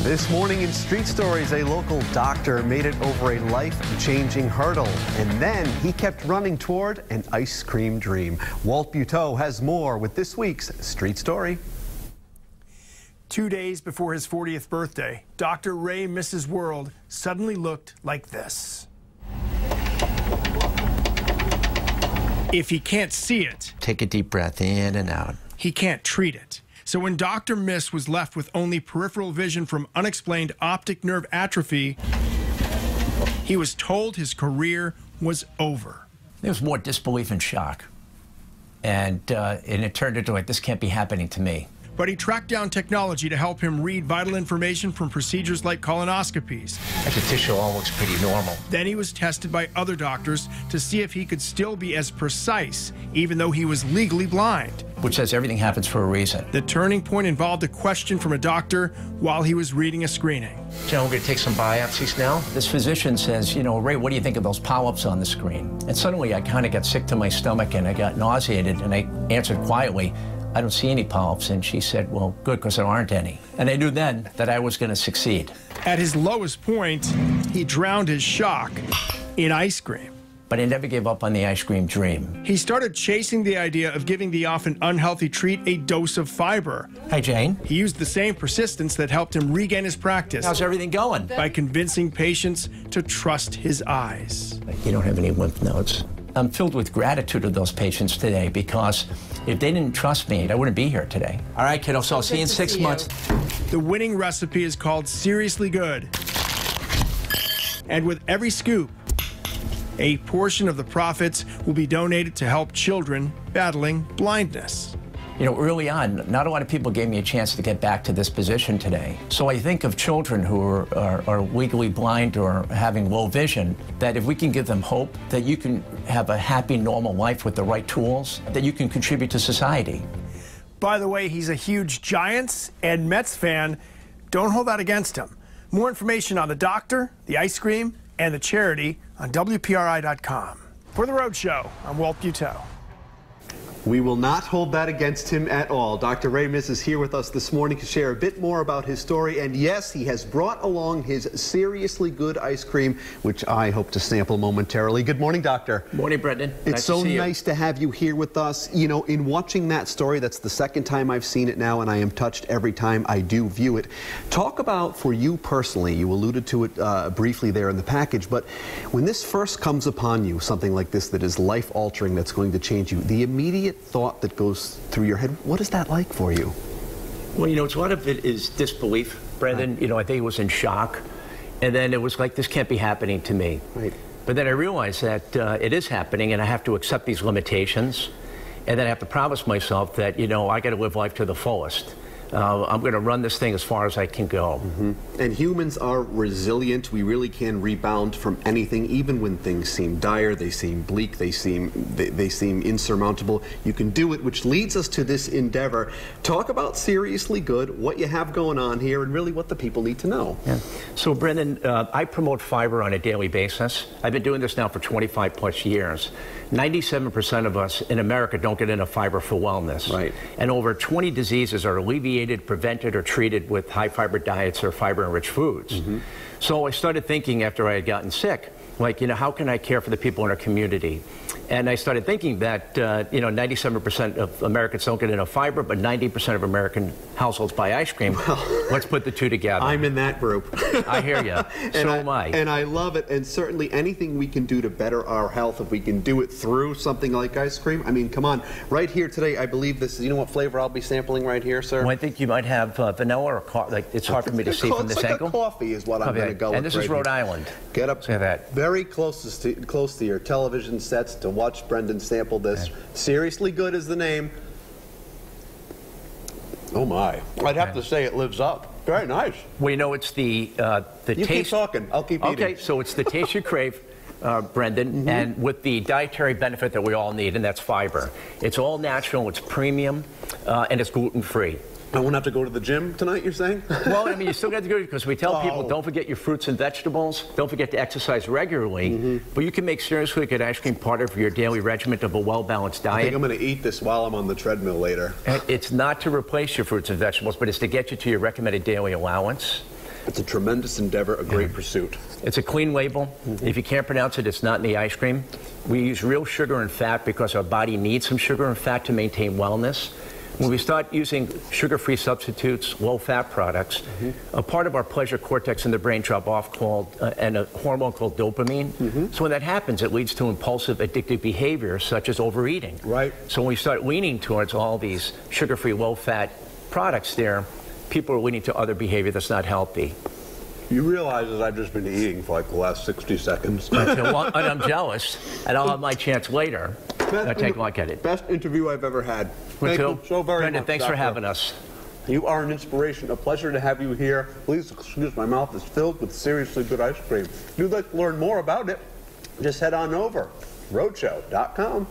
This morning in Street Stories, a local doctor made it over a life-changing hurdle, and then he kept running toward an ice cream dream. Walt Buteau has more with this week's Street Story. 2 days before his 40th birthday, Dr. Ray Mrs. World suddenly looked like this. If he can't see it, take a deep breath in and out. He can't treat it. So when Dr. Miss was left with only peripheral vision from unexplained optic nerve atrophy, he was told his career was over. There was more disbelief and shock. And it turned into like, this can't be happening to me. But he tracked down technology to help him read vital information from procedures like colonoscopies. The tissue all looks pretty normal. Then he was tested by other doctors to see if he could still be as precise, even though he was legally blind. Which says everything happens for a reason. The turning point involved a question from a doctor while he was reading a screening. John, we're going to take some biopsies now. This physician says, you know, Ray, what do you think of those polyps on the screen? And suddenly I kind of got sick to my stomach and I got nauseated, and I answered quietly, I don't see any polyps. And she said, well, good, because there aren't any. And I knew then that I was going to succeed. At his lowest point, he drowned his shock in ice cream. But I never gave up on the ice cream dream. He started chasing the idea of giving the often unhealthy treat a dose of fiber. Hi, Jane. He used the same persistence that helped him regain his practice. How's everything going? By convincing patients to trust his eyes. You don't have any lymph nodes. I'm filled with gratitude of those patients today, because if they didn't trust me, I wouldn't be here today. All right, kiddo, so I'll see you in 6 months. The winning recipe is called Seriously Good. And with every scoop, a portion of the profits will be donated to help children battling blindness. You know, early on, not a lot of people gave me a chance to get back to this position today. So I think of children who are legally blind or having low vision, that if we can give them hope, that you can have a happy, normal life with the right tools, that you can contribute to society. By the way, he's a huge Giants and Mets fan. Don't hold that against him. More information on the doctor, the ice cream, and the charity on WPRI.com. For The Road Show, I'm Walt Buteau. We will not hold that against him at all. Dr. Ray Miss is here with us this morning to share a bit more about his story. And yes, he has brought along his Seriously Good ice cream, which I hope to sample momentarily. Good morning, Doctor. Morning, Brendan. It's so nice to have you here with us. You know, in watching that story, that's the second time I've seen it now, and I am touched every time I do view it. Talk about, for you personally, you alluded to it briefly there in the package, but when this first comes upon you, something like this that is life-altering, that's going to change you, the immediate thought that goes through your head, what is that like for you? Well, you know, a lot of it is disbelief, Brendan. You know, I think it was in shock. And then it was like, this can't be happening to me. Right. But then I realized that it is happening, and I have to accept these limitations. And then I have to promise myself that, you know, I got to live life to the fullest. I'm going to run this thing as far as I can go. And humans are resilient. We really can rebound from anything, even when things seem dire, they seem bleak, they seem insurmountable. You can do it, which leads us to this endeavor. Talk about Seriously Good, what you have going on here, and really what the people need to know. Yeah. So, Brendan, I promote fiber on a daily basis. I've been doing this now for 25 plus years. 97% of us in America don't get enough fiber for wellness. Right. And over 20 diseases are alleviated, prevented, or treated with high fiber diets or fiber-enriched foods. So I started thinking after I had gotten sick, like, you know, how can I care for the people in our community? And I started thinking that, you know, 97% of Americans don't get enough fiber, but 90% of American households buy ice cream. Well, let's put the two together. I'm in that group. I hear you. So am I. And I love it. And certainly anything we can do to better our health, if we can do it through something like ice cream. I mean, come on. Right here today, I believe this is, you know what flavor I'll be sampling right here, sir? Well, I think you might have vanilla or coffee. Like, it's hard for me to see from this angle. Coffee is what I'm going to go with. And this is Rhode Island. Get up very close to your television sets to watch Brendan sample this. Okay. Seriously Good is the name. Oh my! I'd have to say it lives up. Very nice. Well, you know, it's the you taste. Keep talking. I'll keep eating. Okay, so it's the taste you crave, Brendan, and with the dietary benefit that we all need, and that's fiber. It's all natural. It's premium, and it's gluten-free. I won't have to go to the gym tonight, you're saying? Well, I mean, you still got to go, because we tell people, don't forget your fruits and vegetables. Don't forget to exercise regularly. But you can make Seriously Good ice cream part of your daily regimen of a well-balanced diet. I think I'm going to eat this while I'm on the treadmill later. It's not to replace your fruits and vegetables, but it's to get you to your recommended daily allowance. It's a tremendous endeavor, a great pursuit. It's a clean label. If you can't pronounce it, it's not in the ice cream. We use real sugar and fat because our body needs some sugar and fat to maintain wellness. When we start using sugar-free substitutes, low-fat products, a part of our pleasure cortex in the brain drop off and a hormone called dopamine. So when that happens, it leads to impulsive, addictive behavior such as overeating. Right. So when we start leaning towards all these sugar-free, low-fat products there, people are leaning to other behavior that's not healthy. You realize that I've just been eating for like the last 60 seconds. Well, and I'm jealous, and I'll have my chance later. I'll take a look at it. Best interview I've ever had. Thank you so very Brendan, much, thanks Doctor. for having us. You are an inspiration. A pleasure to have you here. Please excuse my mouth is filled with seriously good ice cream. If you'd like to learn more about it, just head on over, roadshow.com.